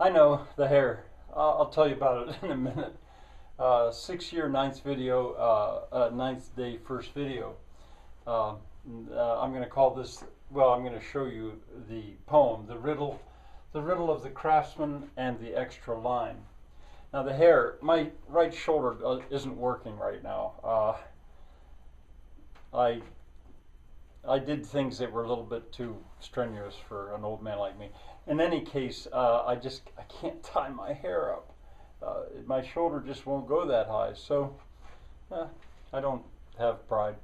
I know, the hair. I'll tell you about it in a minute. 6-year, ninth video, ninth day, first video. I'm going to call this, well, I'm going to show you the poem, the riddle of the Krafsmun and the Ekstru line. Now the hair, my right shoulder isn't working right now. I did things that were a little bit too strenuous for an old man like me. In any case, I can't tie my hair up. My shoulder just won't go that high, so I don't have pride.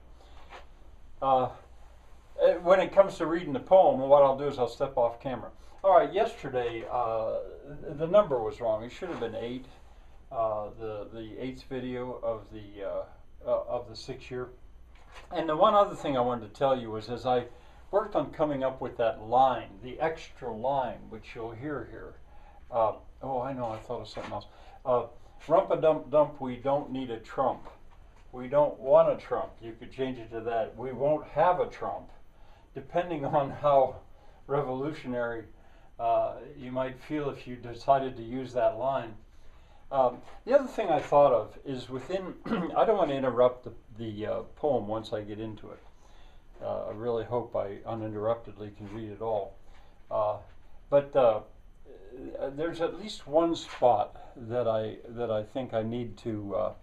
When it comes to reading the poem, what I'll do is I'll step off camera. All right, yesterday the number was wrong. It should have been 8. The 8th video of the 6-year. And the one other thing I wanted to tell you was, as I worked on coming up with that line, the Ekstru line, which you'll hear here. Oh, I know, I thought of something else. Rumpa-dump-dump, we don't need a Trump. We don't want a Trump. You could change it to that. We won't have a Trump. Depending on how revolutionary you might feel if you decided to use that line. The other thing I thought of is within, I don't want to interrupt the poem once I get into it. I really hope I uninterruptedly can read it all. But there's at least one spot that I think I need to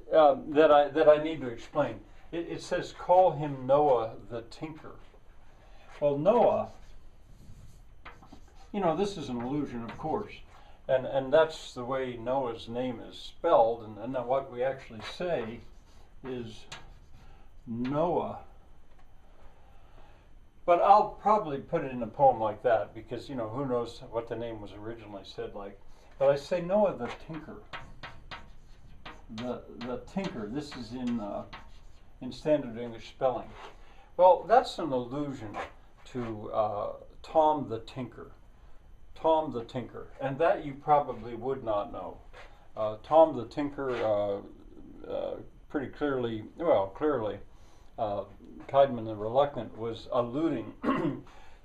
that I need to explain. It says, call him Noah the Tinker. Well, Noah, you know, this is an allusion, of course, and that's the way Noah's name is spelled, and what we actually say is Noah. But I'll probably put it in a poem like that, because, you know, who knows what the name was originally said like. But I say Noah the Tinker. The Tinker. This is in standard English spelling. Well, that's an allusion to Tom the Tinker. Tom the Tinker. And that you probably would not know. Tom the Tinker, pretty clearly, well, clearly, Caedmon the Reluctant was alluding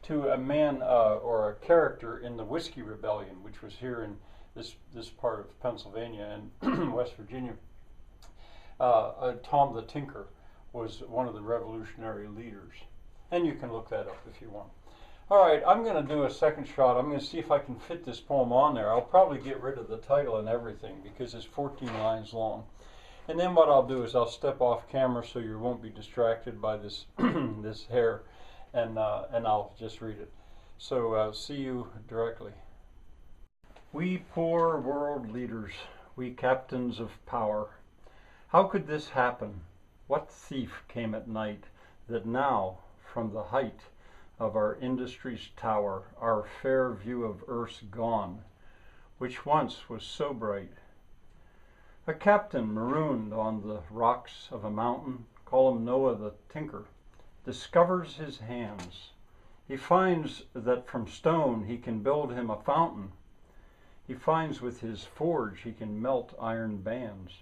to a man or a character in the Whiskey Rebellion, which was here in this part of Pennsylvania and West Virginia. Tom the Tinker was one of the revolutionary leaders. And you can look that up if you want. All right, I'm going to do a second shot. I'm going to see if I can fit this poem on there. I'll probably get rid of the title and everything because it's 14 lines long. And then what I'll do is I'll step off camera so you won't be distracted by this this hair, and I'll just read it. So see you directly. We poor world leaders, we captains of power, how could this happen? What thief came at night that now, from the height of our industry's tower, our fair view of earth's gone, which once was so bright? A captain marooned on the rocks of a mountain, call him Noah the Tinker, discovers his hands. He finds that from stone he can build him a fountain. He finds with his forge he can melt iron bands.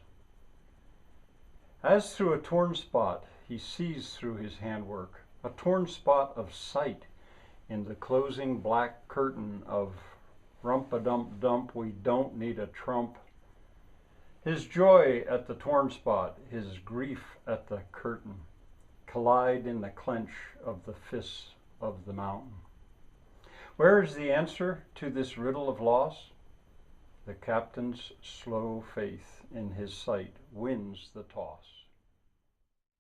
As through a torn spot he sees through his handwork, a torn spot of sight in the closing black curtain of rumpa-dump-dump, we don't need a Trump. His joy at the torn spot, his grief at the curtain, collide in the clench of the fists of the mountain. Where is the answer to this riddle of loss? The captain's slow faith in his sight wins the toss.